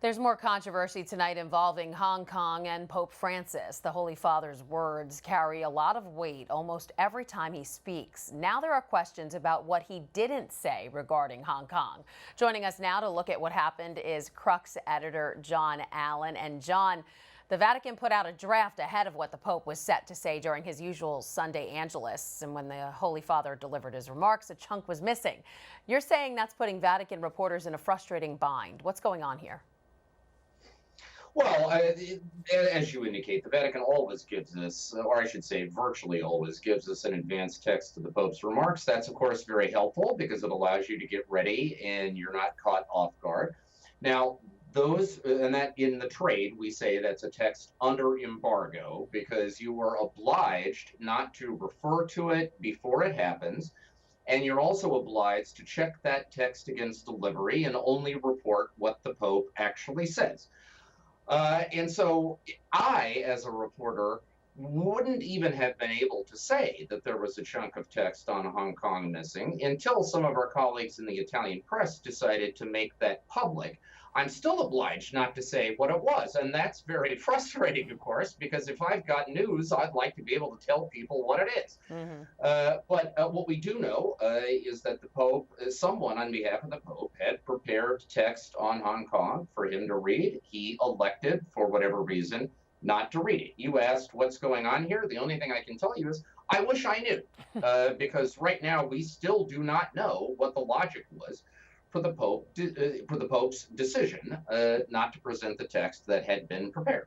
There's more controversy tonight involving Hong Kong and Pope Francis. The Holy Father's words carry a lot of weight almost every time he speaks. Now there are questions about what he didn't say regarding Hong Kong. Joining us now to look at what happened is Crux editor John Allen. And John, the Vatican put out a draft ahead of what the Pope was set to say during his usual Sunday Angelus. And when the Holy Father delivered his remarks, a chunk was missing. You're saying that's putting Vatican reporters in a frustrating bind. What's going on here? Well, as you indicate, the Vatican always gives us, or I should say virtually always gives us an advanced text of the Pope's remarks. That's, of course, very helpful because it allows you to get ready and you're not caught off guard. Now, and that in the trade, we say that's a text under embargo because you are obliged not to refer to it before it happens. And you're also obliged to check that text against delivery and only report what the Pope actually says. And so I, as a reporter, wouldn't even have been able to say that there was a chunk of text on Hong Kong missing until some of our colleagues in the Italian press decided to make that public. I'm still obliged not to say what it was, and that's very frustrating, of course, because if I've got news, I'd like to be able to tell people what it is. But what we do know is that the Pope, someone on behalf of the Pope, had prepared text on Hong Kong for him to read. He elected, for whatever reason, not to read it. You asked what's going on here. The only thing I can tell you is I wish I knew, because right now we still do not know what the logic was for the Pope's decision not to present the text that had been prepared.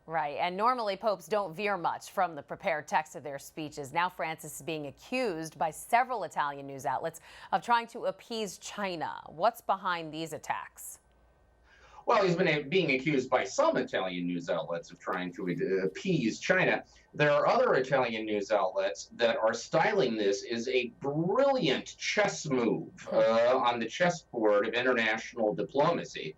Right, and normally popes don't veer much from the prepared text of their speeches. Now Francis is being accused by several Italian news outlets of trying to appease China. What's behind these attacks? Well, he's been being accused by some Italian news outlets of trying to appease China. There are other Italian news outlets that are styling this as a brilliant chess move on the chessboard of international diplomacy.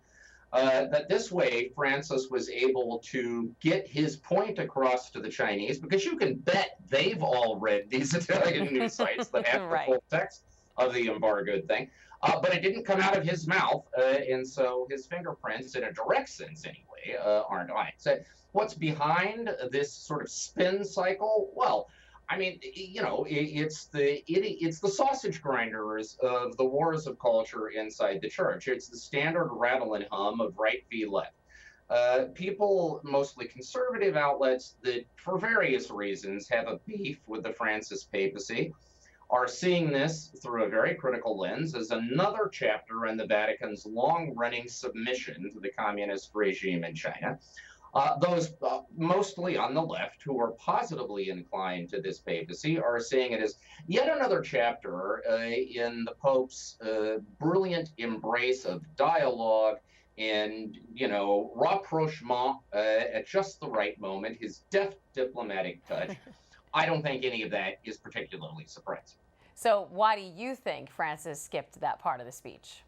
That this way, Francis was able to get his point across to the Chinese, because you can bet they've all read these Italian news sites that have the full text of the embargoed thing. But it didn't come out of his mouth, and so his fingerprints, in a direct sense anyway, aren't on it. So what's behind this sort of spin cycle? Well, I mean, you know, it's the sausage grinders of the wars of culture inside the church. It's the standard rattle and hum of right v left. People, mostly conservative outlets that, for various reasons, have a beef with the Francis papacy, are seeing this through a very critical lens as another chapter in the Vatican's long-running submission to the communist regime in China. Those mostly on the left who are positively inclined to this papacy are seeing it as yet another chapter in the Pope's brilliant embrace of dialogue and, you know, rapprochement at just the right moment, his deft diplomatic touch. I don't think any of that is particularly surprising. So why do you think Francis skipped that part of the speech?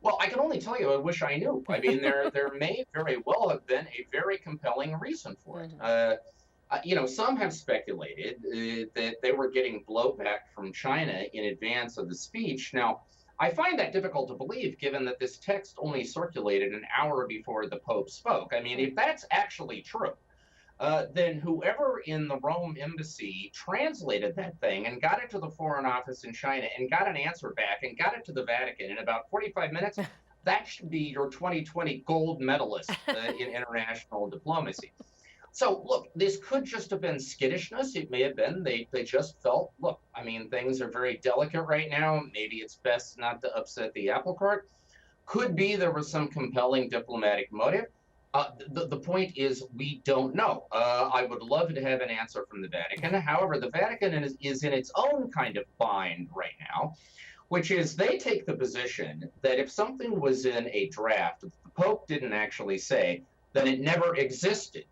Well, I can only tell you I wish I knew. I mean, there may very well have been a very compelling reason for it. You know, some have speculated that they were getting blowback from China in advance of the speech. Now, I find that difficult to believe, given that this text only circulated an hour before the Pope spoke. I mean, if that's actually true, then whoever in the Rome embassy translated that thing and got it to the Foreign Office in China and got an answer back and got it to the Vatican in about 45 minutes, that should be your 2020 gold medalist in international diplomacy. So, look, this could just have been skittishness. It may have been they just felt, look, I mean, things are very delicate right now. Maybe it's best not to upset the apple cart. Could be there was some compelling diplomatic motive. The point is, we don't know. I would love to have an answer from the Vatican. However, the Vatican is in its own kind of bind right now, which is they take the position that if something was in a draft that the Pope didn't actually say, then it never existed.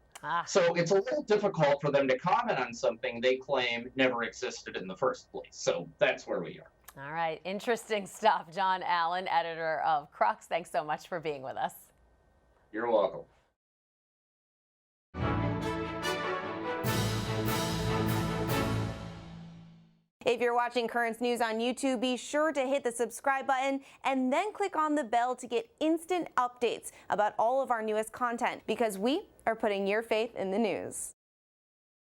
So it's a little difficult for them to comment on something they claim never existed in the first place. So that's where we are. All right. Interesting stuff. John Allen, editor of Crux. Thanks so much for being with us. You're welcome. If you're watching Currents News on YouTube, be sure to hit the subscribe button and then click on the bell to get instant updates about all of our newest content, because we are putting your faith in the news.